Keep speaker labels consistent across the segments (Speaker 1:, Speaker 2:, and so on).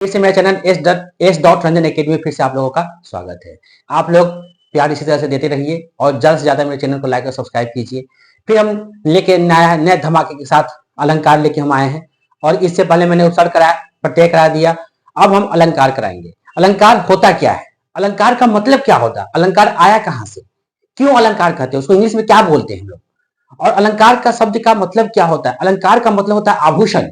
Speaker 1: फिर से मेरा चैनल एस.रंजन एकेडमी फिर से आप लोगों का स्वागत है। आप लोग प्यार इसी तरह से देते रहिए और ज्यादा से ज्यादा मेरे चैनल को लाइक और सब्सक्राइब कीजिए। फिर हम लेके नए धमाके के साथ अलंकार लेके हम आए हैं और इससे पहले मैंने उपसर्ग कराया, प्रत्यय करा दिया। अब हम अलंकार कराएंगे। अलंकार होता क्या है, अलंकार का मतलब क्या होता है, अलंकार आया कहां से, क्यों अलंकार कहते हैं, उसको इंग्लिश में क्या बोलते हैं हम लोग, और अलंकार का शब्द का मतलब क्या होता है। अलंकार का मतलब होता है आभूषण,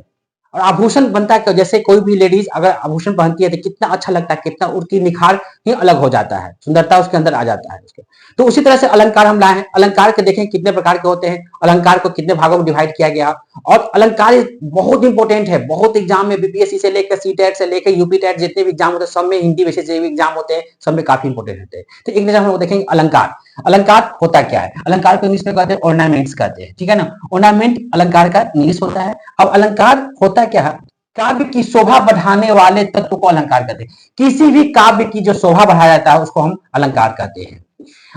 Speaker 1: और आभूषण बनता है जैसे कोई भी लेडीज अगर आभूषण पहनती है तो कितना अच्छा लगता है, कितना उसकी निखार ही अलग हो जाता है, सुंदरता उसके अंदर आ जाता है उसके। तो उसी तरह से अलंकार हम लाए हैं। अलंकार के देखें कितने प्रकार के होते हैं, अलंकार को कितने भागों में डिवाइड किया गया। और अलंकार बहुत इंपॉर्टेंट है, बहुत एग्जाम में बीपीएससी से लेकर सीटेट से लेकर यूपी टेट जितने भी एग्जाम होते हैं सब में, हिंदी वैसे जो भी एग्जाम होते हैं सब में काफी इंपॉर्टेंट होते हैं। तो एक नजर हम लोग देखेंगे अलंकार। अलंकार होता क्या है, अलंकार को इंग्लिश में कहते हैं ऑर्नामेंट्स कहते हैं, ठीक है ना। ऑर्नामेंट अलंकार का इंग्लिश होता है। अब अलंकार होता क्या है, काव्य की शोभा बढ़ाने वाले तत्व को अलंकार कहते हैं। किसी भी काव्य की जो शोभा बढ़ाया जाता है उसको हम अलंकार कहते हैं।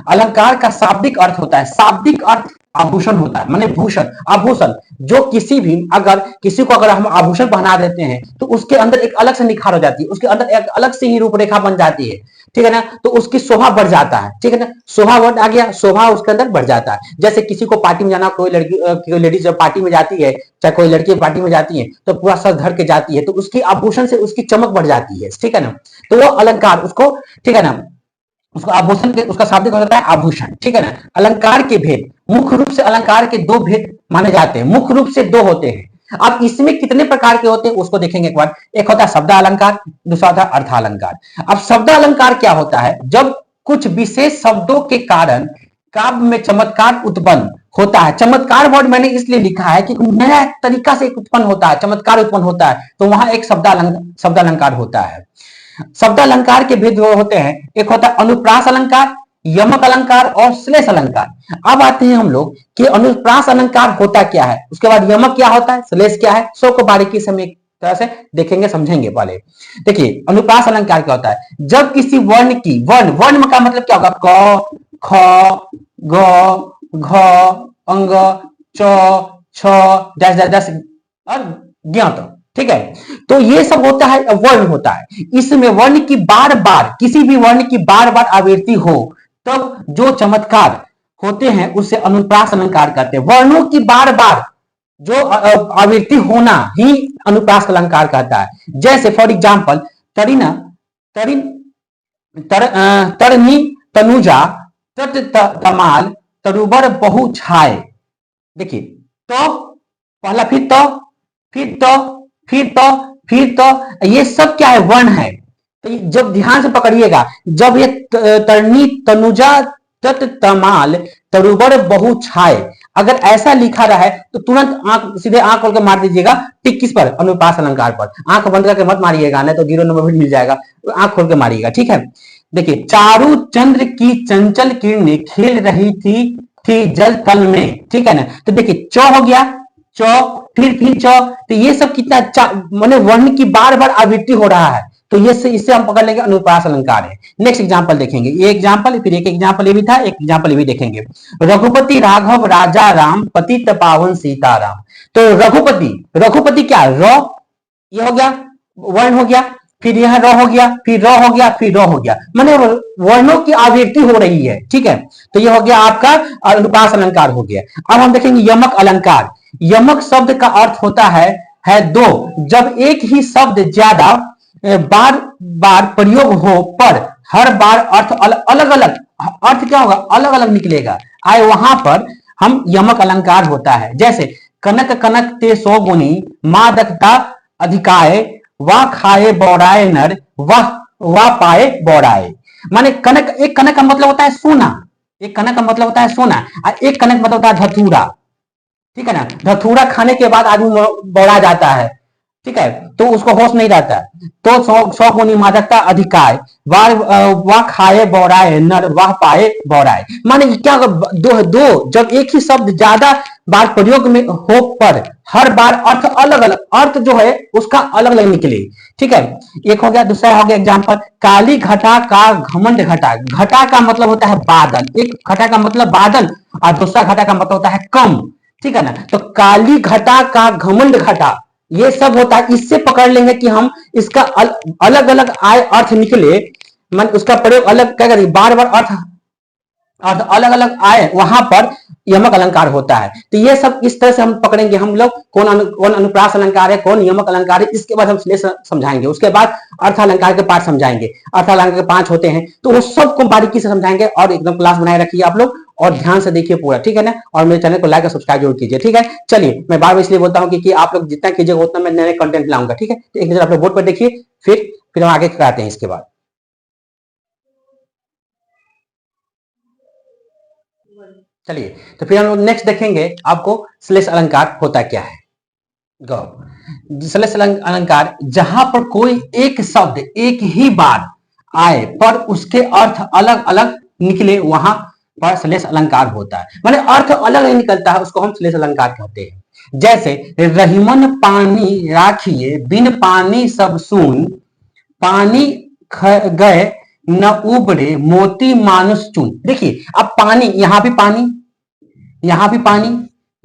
Speaker 1: अलंकार का शाब्दिक अर्थ होता है, शाब्दिक अर्थ आभूषण होता है, माने भूषण, आभूषण। जो किसी भी अगर किसी को अगर हम आभूषण पहना देते हैं तो उसके अंदर एक अलग से निखार हो जाती है, उसके अंदर एक अलग से ही रूपरेखा बन जाती है, ठीक है ना। तो उसकी शोभा बढ़ जाता है, ठीक है ना। शोभा वर्ड आ गया, शोभा उसके अंदर बढ़ जाता है। जैसे किसी को पार्टी में जाना, कोई लड़की कोई लेडीज जब पार्टी में जाती है, चाहे कोई लड़की पार्टी में जाती है तो पूरा सर धर के जाती है, तो उसकी आभूषण से उसकी चमक बढ़ जाती है, ठीक है ना। तो वो अलंकार उसको, ठीक है ना, उसको आभूषण के उसका शाब्दिक होता है आभूषण, ठीक है ना। अलंकार के भेद, मुख्य रूप से अलंकार के दो भेद माने जाते हैं, मुख्य रूप से दो होते हैं। अब इसमें कितने प्रकार के होते हैं उसको देखेंगे एक बार। एक होता है शब्द अलंकार, दूसरा होता है अर्थालंकार। अब शब्द अलंकार क्या होता है, जब कुछ विशेष शब्दों के कारण काव्य में चमत्कार उत्पन्न होता है। चमत्कार वर्ड मैंने इसलिए लिखा है कि नया तरीका से उत्पन्न होता है, चमत्कार उत्पन्न होता है, तो वहां एक शब्द अलंकार होता है। शब्द अलंकार के भेद होते हैं, एक होता है अनुप्रास अलंकार, यमक अलंकार और श्लेष अलंकार। अब आते हैं हम लोग कि अनुप्रास अलंकार होता क्या है, उसके बाद यमक क्या होता है, श्लेष क्या है, सो को बारीकी से हम एक तरह से देखेंगे, समझेंगे। पहले देखिए अनुप्रास अलंकार क्या होता है, जब किसी वर्ण की, वर्ण वर्ण का मतलब क्या होगा, क ख ग घ अंग च छ डैश डैश डैश और ज्ञात, ठीक है। तो ये सब होता है, वर्ण होता है। इसमें वर्ण की बार बार, किसी भी वर्ण की बार बार आवृत्ति हो तब जो चमत्कार होते हैं उससे अनुप्रास अलंकार कहते हैं। वर्णों की बार बार जो आवृत्ति होना ही अनुप्रास अलंकार कहता है। जैसे फॉर एग्जाम्पल तरिना तरिन तरनी तनुजा तट तमाल तरुबर बहु छाए। देखिए तो पहला फिर तो फिर तो फिर तो फिर तो, ये सब क्या है, वर्ण है। तो जब ध्यान से पकड़िएगा, जब ये तरनी तनुजा तट तमाल तरुबर बहु छाए अगर ऐसा लिखा रहा है तो तुरंत आंख सीधे आंख खोल के मार दीजिएगा, टिक किस पर, अनुप्रास अलंकार पर। आंख बंद करके मत मारिएगा, नहीं तो 0 नंबर भी मिल जाएगा, आंख खोल के मारिएगा, ठीक है। देखिए चारू चंद्र की चंचल किरणें खेल रही थी जल तल में, ठीक है ना। तो देखिए चौ हो गया, चौ फिर चौ, तो ये सब कितना माने वर्ण की बार बार आवृत्ति हो रहा है, तो ये इससे हम पकड़ लेंगे अनुप्रास अलंकार है। नेक्स्ट एग्जांपल देखेंगे, ये एग्जांपल फिर एक एग्जांपल ये भी था, एक एग्जांपल ये भी देखेंगे। रघुपति राघव राजा राम पतित पावन सीताराम। तो रघुपति, रघुपति क्या, र ये हो गया, वर्ण हो गया, फिर यह र हो गया, फिर र हो गया, फिर र हो गया, माने वर्णों की आवृत्ति हो रही है, ठीक है। तो ये हो गया आपका अनुप्रास अलंकार हो गया। अब हम देखेंगे यमक अलंकार। यमक शब्द का अर्थ होता है दो, जब एक ही शब्द ज्यादा बार बार प्रयोग हो पर हर बार अर्थ अलग अलग, अर्थ क्या होगा, अलग अलग निकलेगा, आए वहां पर हम यमक अलंकार होता है। जैसे कनक कनक ते सौ गुनी मां दत्ता अधिकाय वाह खाए बौराए नर वाह पाए बौराए। माने कनक, एक कनक का मतलब होता है सोना, एक कनक का मतलब होता है सोना, और एक कनक मतलब होता है धतूरा, ठीक है ना। धतूरा खाने के बाद आदमी बौरा जाता है, ठीक है, तो उसको होश नहीं रहता। तो सौ गुनी मादकता अधिकाय वाह खाए बौराए नर वाह पाए बौराए। माने क्या, दो जब एक ही शब्द ज्यादा बार प्रयोग में हो पर हर बार अर्थ अलग अलग, अर्थ जो है उसका अलग अलग निकले, ठीक है। एक हो गया, दूसरा हो गया एग्जाम्पल काली घटा का घमंड घटा। घटा का मतलब होता है बादल, एक घटा का मतलब बादल और दूसरा घटा का मतलब होता है कम, ठीक है ना। तो काली घटा का घमंड घटा, ये सब होता है। इससे पकड़ लेंगे कि हम इसका अलग अलग आय अर्थ निकले, मन उसका प्रयोग अलग क्या करेंगे, बार बार अर्थ अर्थ अलग अलग आए, वहां पर यमक अलंकार होता है। तो ये सब इस तरह से हम पकड़ेंगे हम लोग, कौन अनुप्रास अलंकार है, कौन यमक अलंकार है, इसके बाद हम समझाएंगे। उसके बाद अर्थ अलंकार के पाठ समझाएंगे, अर्थ अलंकार के 5 होते हैं, तो वो सबको बारीकी से समझाएंगे। और एकदम क्लास बनाए रखिए आप लोग, और ध्यान से देखिए पूरा, ठीक है ना। और मेरे चैनल को लाइक और सब्सक्राइब जरूर कीजिए, ठीक है। चलिए, मैं बार बार इसलिए बोलता हूँ कि आप लोग जितना कीजिएगा उतना मैं नए कंटेंट लाऊंगा, ठीक है। तो एक नजर आप लोग बोर्ड पर देखिए, फिर हम आगे कराते हैं इसके बाद। चलिए, तो फिर हम लोग नेक्स्ट देखेंगे आपको श्लेष अलंकार होता क्या है। गौ श्लेष अलंकार, जहां पर कोई एक शब्द एक ही बार आए पर उसके अर्थ अलग अलग निकले, वहां पर श्लेष अलंकार होता है। माने अर्थ अलग नहीं निकलता है, उसको हम श्लेष अलंकार कहते हैं। जैसे रहीमन पानी राखिए, बिन पानी सब सून, पानी गए न उबरे, मोती मानुष चुन। देखिए, अब पानी, यहां भी पानी, यहां भी पानी,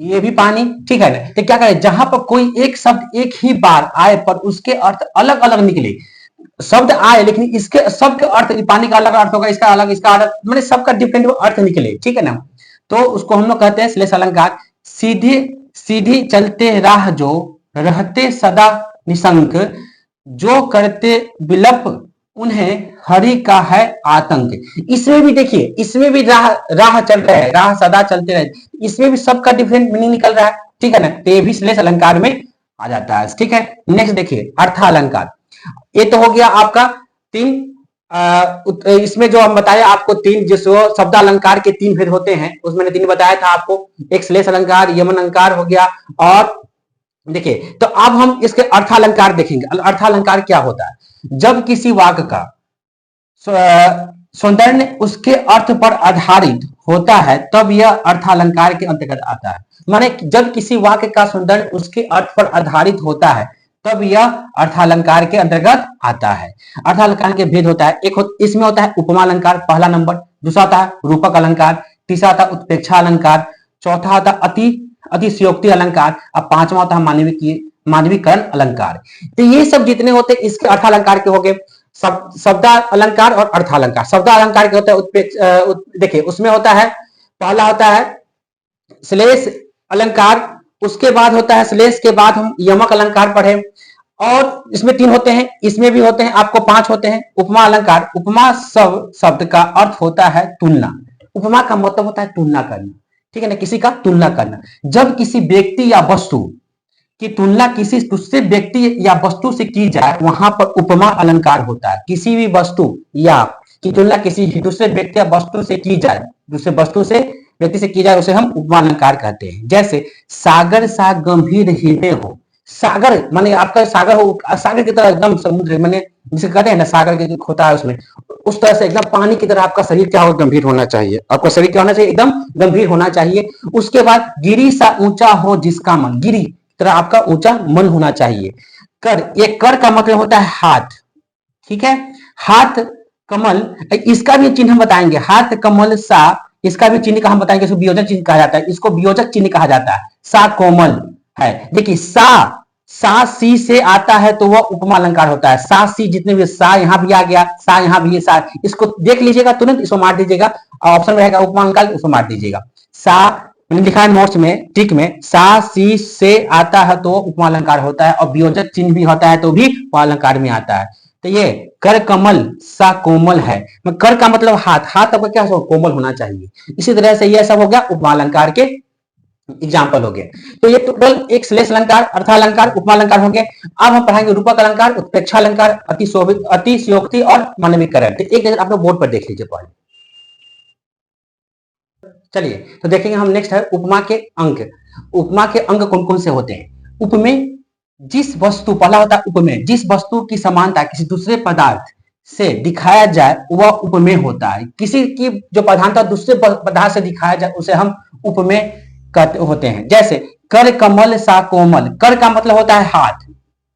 Speaker 1: ये भी पानी, ठीक है ना। तो क्या करें, जहां पर कोई एक शब्द एक ही बार आए पर उसके अर्थ अलग अलग निकले, शब्द आए लेकिन इसके सबके अर्थ, पानी का अलग अर्थ होगा, इसका अलग, इसका अलग, मतलब सबका डिफरेंट अर्थ निकले, ठीक है ना। तो उसको हम लोग कहते हैं श्लेष अलंकार। सीधे सीधी चलते राह जो, रहते सदा निशंक, जो करते विलप उन्हें हरि का है आतंक। इसमें भी देखिए, इसमें भी राह चल रहे हैं, राह सदा चलते रहे, इसमें भी सबका डिफरेंट मीनिंग निकल रहा है, ठीक है ना। तो ये भी श्लेष अलंकार में आ जाता है, ठीक है। नेक्स्ट देखिए, अर्थालंकार। ये तो हो गया आपका 3, इसमें जो हम बताया आपको 3, जिसको शब्द अलंकार के 3 भेद होते हैं, उसमें 3 बताया था आपको। एक श्लेष अलंकार, यमन अलंकार हो गया। और देखिए, तो अब हम इसके अर्थालंकार देखेंगे। अर्थालंकार क्या होता है, जब किसी वाक्य का सौंदर्य उसके अर्थ पर आधारित होता है, तब यह अर्थालंकार के अंतर्गत आता है। माने जब किसी वाक्य का सौंदर्य उसके अर्थ पर आधारित होता है, तब यह अर्थालंकार के अंतर्गत आता है। अर्थालंकार के भेद होता है, एक इसमें होता है उपमा अलंकार, पहला नंबर। दूसरा होता है रूपक अलंकार। तीसरा होता है उत्प्रेक्षा अलंकार। चौथा होता है अतिशयोक्ति अलंकार। और 5वां होता है मानवीकरण अलंकार। तो ये सब जितने होते हैं इसके अर्थालंकार के हो गए। शब्द अलंकार और अर्थालंकार। शब्द अलंकार के होता है, देखिए उसमें होता है, पहला होता है श्लेष अलंकार, उसके बाद होता है श्लेष के बाद हम यमक अलंकार पढ़े। और इसमें 3 होते हैं, इसमें भी होते हैं आपको 5 होते हैं। उपमा अलंकार, उपमा शब्द का अर्थ होता है तुलना। उपमा का मतलब होता है तुलना करना, ठीक है ना, किसी का तुलना करना। जब किसी व्यक्ति या वस्तु की तुलना किसी दूसरे व्यक्ति या वस्तु से की जाए, वहां पर उपमा अलंकार होता है। किसी भी वस्तु या की तुलना किसी दूसरे व्यक्ति या वस्तु से की जाए, दूसरे वस्तु से व्यक्ति से की जाए, उसे हम उपमा अलंकार कहते हैं। जैसे सागर सा गंभीर हृदय हो। सागर माने आपका सागर हो, सागर की तरह एकदम समुद्र, माने जिसे कहते हैं ना सागर के होता है उसमें, उस तरह से एकदम पानी की तरह आपका शरीर क्या हो, गंभीर होना चाहिए। आपका शरीर क्या होना चाहिए, एकदम गंभीर होना चाहिए। उसके बाद गिरी सा ऊंचा हो जिसका मन, गिरी तरह आपका ऊंचा मन होना चाहिए। कर, ये कर का मतलब होता है हाथ, ठीक है। हाथ कमल, इसका भी चिन्ह हम बताएंगे। हाथ कमल सा, इसका भी चिन्ह का हम बताएंगे, इसको वियोजक चिन्ह कहा जाता है, इसको वियोजक चिन्ह कहा जाता है। सा कोमल है। देखिए सा सी से आता है तो वह उपमा अलंकार होता है। सा सी जितने भी, सा यहां भी आ गया, सा यहां भी, सा, इसको देख लीजिएगा तुरंत, इसको मार दीजिएगा, ऑप्शन रहेगा उपमा अलंकार, उसको मार दीजिएगा। सा लिखा है नोट्स में, टिक में, सा सी से आता है तो उपमा अलंकार होता है। और वियोजक चिन्ह भी होता है तो भी उपमा अलंकार में आता है। तो ये कर कमल सा कोमल है, कर का मतलब हाथ, हाथ आपका क्या कोमल होना चाहिए। इसी तरह से ये सब हो गया उपमा अलंकार के एग्जाम्पल हो गए। तो ये टोटल एक श्लेष अलंकार, अर्थालंकार, उपमा अलंकार हो गए। अब हम पढ़ाएंगे रूपक अलंकार, उत्प्रेक्षा अलंकार, अतिशयोक्ति और मानवीकरण। तो एक नजर आप लोग बोर्ड पर देख लीजिए पहले। चलिए, तो देखेंगे हम नेक्स्ट है उपमा के अंक। उपमा के अंग कौन कौन से होते हैं। उपमेय, जिस वस्तु, पहला होता है उपमेय, जिस वस्तु की समानता किसी दूसरे पदार्थ से दिखाया जाए वह उपमेय होता है। किसी की जो प्रधानता दूसरे पदार्थ से दिखाया जाए उसे हम उपमेय कहते होते हैं। जैसे कर कमल सा कोमल, कर का मतलब होता है हाथ,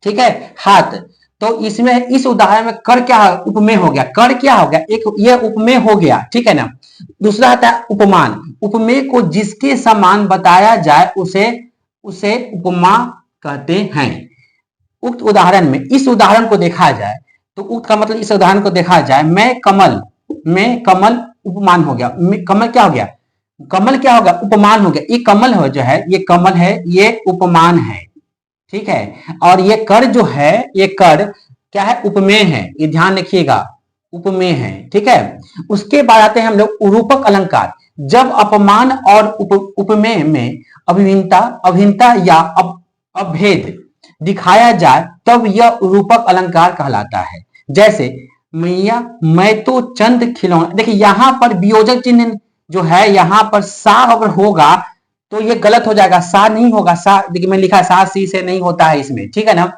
Speaker 1: ठीक है, हाथ। तो इसमें इस उदाहरण में कर क्या है, उपमेय हो गया। कर क्या हो गया, एक ये उपमेय हो गया, ठीक है ना। दूसरा आता है उपमान, उपमेय को जिसके समान बताया जाए उसे उपमा कहते हैं। उक्त उदाहरण में इस उदाहरण को देखा जाए तो उक्त का मतलब इस उदाहरण को देखा जाए, मैं कमल उपमान हो गया, कमल क्या हो गया, कमल क्या होगा, उपमान हो गया। ये कमल हो जो है, ये कमल है, ये उपमान है, ठीक है। और ये कर जो है, ये कर क्या है, उपमेय है, ये ध्यान रखिएगा, उपमेय है, ठीक है। उसके बाद आते हैं हम लोग उरूपक अलंकार। जब अपमान और उपमेय में अभिन्नता अभिन्नता या अभेद दिखाया जाए तब यह रूपक अलंकार कहलाता है। जैसे मैया मैं तो चंद खिलौना, देखिए यहां पर वियोजक चिन्ह जो है, यहां पर सा अगर होगा तो ये गलत हो जाएगा, सा नहीं होगा, सा देखिए मैं लिखा सा सी से नहीं होता है इसमें, ठीक है ना।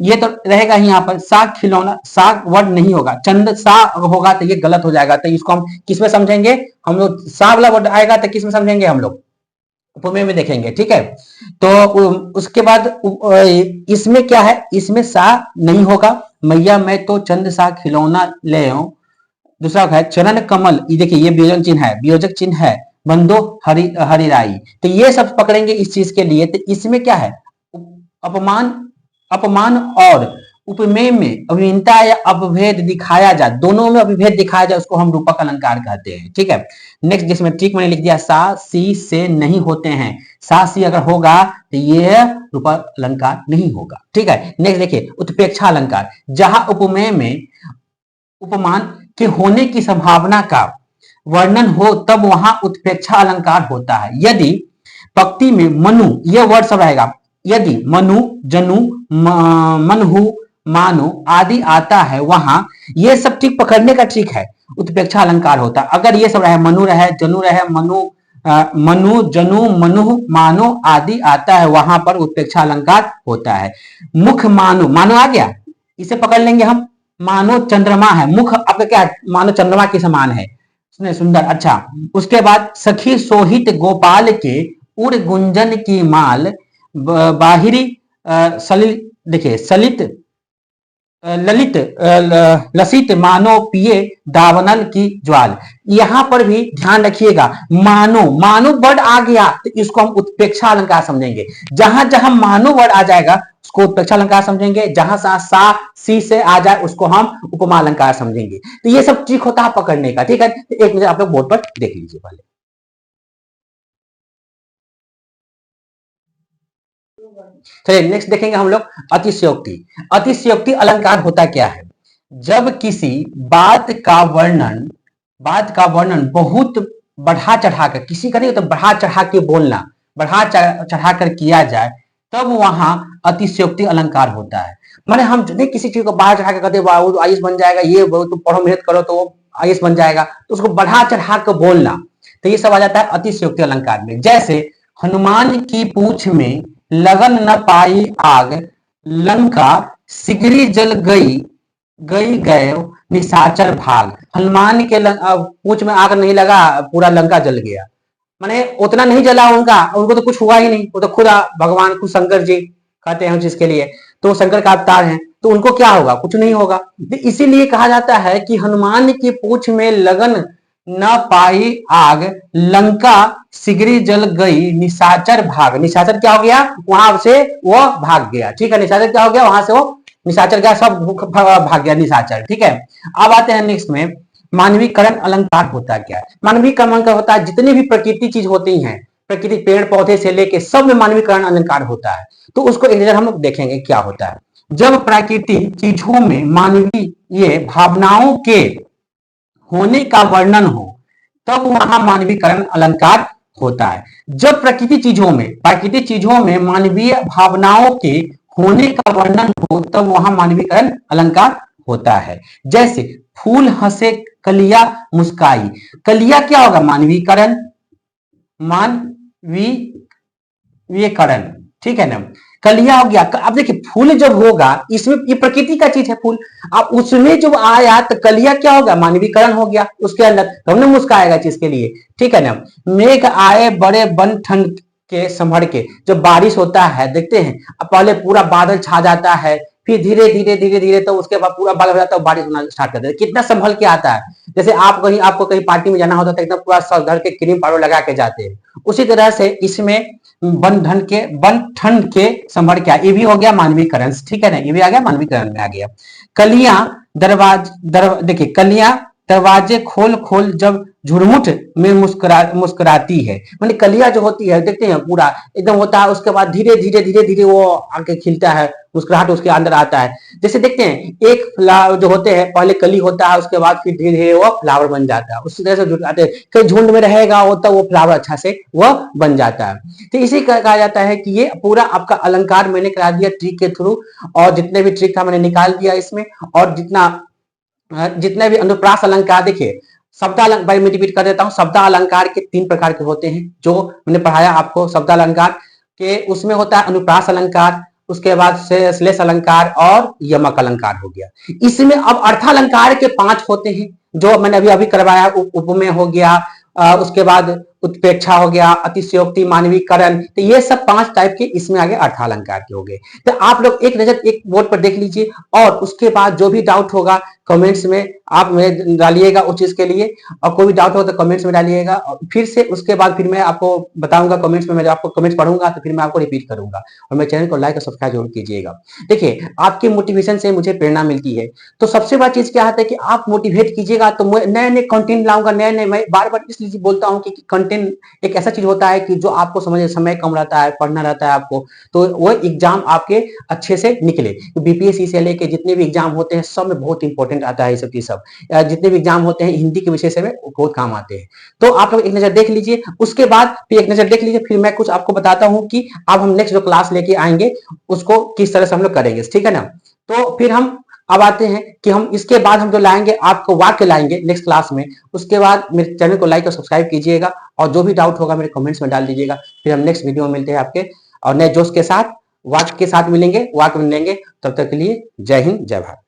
Speaker 1: ये तो रहेगा ही, यहाँ पर सा खिलौना, सा वर्ड नहीं होगा, चंद सा होगा तो ये गलत हो जाएगा। तो इसको हम किसमें समझेंगे, हम लोग सा वाला वर्ड आएगा तो किसमें समझेंगे, हम लोग उपमेय में देखेंगे, ठीक है। तो उसके बाद इसमें क्या है, इसमें सा नहीं होगा, मैया मैं तो चंद सा खिलौना ले आऊं। दूसरा है चरण कमल, ये देखिए ये वियोजक चिन्ह है, वियोजक चिन्ह है, बंदो हरिराई। तो ये सब पकड़ेंगे इस चीज के लिए। तो इसमें क्या है, अपमान अपमान और उपमेय में अभिन्नता या अपभेद दिखाया जाए, दोनों में अभिभेद दिखाया जाए, उसको हम रूपक अलंकार कहते हैं, ठीक है। नेक्स्ट जिसमें ठीक मैंने लिख दिया, सा सी से नहीं होते हैं, सा सी अगर होगा तो ये रूपक अलंकार नहीं होगा, ठीक है। नेक्स्ट देखिए उत्प्रेक्षा अलंकार, जहां उपमेय में उपमान के होने की संभावना का वर्णन हो तब वहां उत्प्रेक्षा अलंकार होता है। यदि पंक्ति में मनु, ये वर्ड सब रहेगा, यदि मनु जनु मनहु मानो आदि आता है, वहां ये सब ठीक पकड़ने का ठीक है, उत्प्रेक्षा अलंकार होता है। अगर ये सब रहे, मनु रहे, जनु रहे, मनु जनु मनु मानो आदि आता है, वहां पर उत्प्रेक्षा अलंकार होता है। मुख मानो, मानो आ गया, इसे पकड़ लेंगे हम, मानो चंद्रमा है, मुख आपका क्या है, मानो चंद्रमा के समान है, सुंदर, अच्छा। उसके बाद सखी सोहित गोपाल के उड़ गुंजन की माल, बाहिरी सलित, देखिए सलित ललित लसित मानो पिए दावनल की ज्वाल। यहां पर भी ध्यान रखिएगा, मानो मानो वर्ड आ गया तो इसको हम उत्प्रेक्षा अलंकार समझेंगे। जहां जहां मानो वर्ड आ जाएगा उसको उत्प्रेक्षा अलंकार समझेंगे, जहां सा सी से आ जाए उसको हम उपमा अलंकार समझेंगे। तो ये सब ट्रिक होता है पकड़ने का, ठीक है। तो एक नजर आप लोग बोर्ड पर देख लीजिए पहले। चलिए नेक्स्ट देखेंगे हम लोग अतिशयोक्ति। अतिशयोक्ति अलंकार होता क्या है, जब किसी बात का वर्णन बहुत बढ़ा चढ़ा कर, किसी का नहीं तो बढ़ा चढ़ा के बोलना, बढ़ा चढ़ा कर किया जाए तब वहां अतिशयोक्ति अलंकार होता है। माने हम नहीं किसी चीज को बढ़ा चढ़ा के कहते वो आईएएस बन जाएगा, ये तो पढ़ो मेहनत करो तो वो आईएएस बन जाएगा, तो उसको बढ़ा चढ़ा कर बोलना, तो ये सब आ जाता है अतिशयोक्ति अलंकार में। जैसे हनुमान की पूंछ में लगन न पाई आग, लंका सिगरी जल गई गए निशाचर भाग। हनुमान के पूंछ में आग नहीं लगा, पूरा लंका जल गया, माने उतना नहीं जला उनको तो कुछ हुआ ही नहीं, वो तो खुद भगवान खुद शंकर जी कहते हैं जिसके लिए, तो शंकर का अवतार है, तो उनको क्या होगा, कुछ नहीं होगा। इसीलिए कहा जाता है कि हनुमान की पूंछ में लगन न पाई आग, लंका सिगरी जल गई निशाचर भाग। निशाचर क्या हो गया, वहां से वो भाग गया, ठीक है। निशाचर क्या हो गया, वहां से वो निशाचर गया, सब भाग गया निशाचर, ठीक है। अब आते हैं नेक्स्ट में, मानवीकरण अलंकार होता क्या है। मानवीकरण अलंकार होता है जितनी भी प्रकृति चीज होती हैं, प्रकृति पेड़ पौधे से लेके सब में मानवीकरण अलंकार होता है। तो उसको एक नजर हम लोग देखेंगे क्या होता है। जब प्राकृतिक चीजों में मानवीय भावनाओं के होने का वर्णन हो तब वहां मानवीकरण अलंकार होता है। जब प्राकृतिक चीजों में मानवीय भावनाओं के होने का वर्णन हो तब वहां मानवीकरण अलंकार होता है। जैसे फूल हंसे कलिया मुस्काई, कलिया क्या होगा, मानवीकरण, ठीक है ना। कलिया हो गया, अब देखिए फूल जब होगा, इसमें ये प्रकृति का चीज है फूल, अब उसमें जब आया तो कलिया क्या होगा, मानवीकरण हो गया उसके अंदर, हमने मुस्काएगा चीज के लिए, ठीक है ना। मेघ आए बड़े बन ठंड के संभर के, जब बारिश होता है देखते हैं, अब पहले पूरा बादल छा जाता है, फिर धीरे धीरे धीरे धीरे तो उसके बाद पूरा बादल हो जाता है, बारिश होना स्टार्ट कर देता है, कितना संभल के आता है। जैसे आपको कहीं पार्टी में जाना होता है एकदम पूरा सर धर के क्रीम पाउडर लगा के जाते हैं, उसी तरह से इसमें बन ठन के संभर क्या, ये भी हो गया मानवीकरण, ठीक है ना, ये भी आ गया मानवीकरण में आ गया। कलियां देखिए कलियां दरवाजे खोल खोल जब झुरमुट में मुस्कुराती है, माने कलियां जो होती है देखते हैं पूरा एकदम होता है, उसके बाद धीरे धीरे धीरे धीरे वो आके खिलता है, मुस्कुराहट उसके अंदर आता है। जैसे देखते हैं एक फ्लावर जो होते हैं पहले कली होता है, उसके बाद फिर धीरे धीरे वो फ्लावर बन जाता है, उसी तरह से जुटाते हैं, कई झुंड में रहेगा वो तब वो फ्लावर अच्छा से वह बन जाता है। तो इसी कहा जाता है कि ये पूरा आपका अलंकार मैंने करा दिया ट्रिक के थ्रू, और जितने भी ट्रिक था मैंने निकाल दिया इसमें, और जितने भी अनुप्रास अलंकार देखिए, शब्द अलंकार मैं रिपीट कर देता हूं, शब्द अलंकार के 3 प्रकार के होते हैं जो मैंने पढ़ाया आपको। शब्द अलंकार के उसमें होता है अनुप्रास अलंकार, उसके बाद से श्लेष अलंकार और यमक अलंकार हो गया। इसमें अब अर्थालंकार के 5 होते हैं जो मैंने अभी अभी करवाया, उपमेय हो गया, उसके बाद उत्प्रेक्षा हो गया, अतिशयोक्ति, मानवीकरण, तो ये सब 5 टाइप के इसमें आगे अर्थालंकार के हो गए। तो आप लोग एक नजर एक बोर्ड पर देख लीजिए, और उसके बाद जो भी डाउट होगा कमेंट्स में आप में डालिएगा उस चीज के लिए, और कोई भी डाउट हो तो कमेंट्स में डालिएगा, फिर से उसके बाद फिर मैं आपको बताऊंगा कमेंट्स में, मैं आपको कमेंट्स पढ़ूंगा तो फिर मैं आपको रिपीट करूंगा। और मेरे चैनल को लाइक और सब्सक्राइब जरूर कीजिएगा। देखिए आपके मोटिवेशन से मुझे प्रेरणा मिलती है, तो सबसे बड़ी चीज क्या है कि आप मोटिवेट कीजिएगा तो मैं नए नए कंटेंट लाऊंगा, नए नए, मैं बार बार इसलिए बोलता हूँ कि कंटेंट एक ऐसा चीज होता है कि जो आपको समझ समय कम रहता है, पढ़ना रहता है आपको, तो वो एग्जाम आपके अच्छे से निकले। बीपीएससी से लेके जितने भी एग्जाम होते हैं सब में बहुत इंपॉर्टेंट आता है ये सब चीज, सब जितने भी एग्जाम होते हैं हिंदी के विषय से में बहुत काम आते हैं। तो आप लोग एक नजर देख लीजिए, उसके बाद फिर एक नजर देख लीजिए, फिर मैं कुछ आपको बताता हूँ कि अब हम नेक्स्ट जो क्लास लेके आएंगे उसको किस तरह से हम लोग करेंगे, ठीक है ना। तो फिर हम अब आते हैं कि हम इसके बाद हम जो लाएंगे आपको वाक्य लाएंगे नेक्स्ट क्लास में। उसके बाद मेरे चैनल को लाइक और सब्सक्राइब कीजिएगा, और जो भी डाउट होगा मेरे कमेंट्स में डाल दीजिएगा। फिर हम नेक्स्ट वीडियो में मिलते हैं आपके और नए जोश के साथ, वाक्य के साथ मिलेंगे, वाक्य मिलेंगे। तब तक के लिए जय हिंद, जय भारत।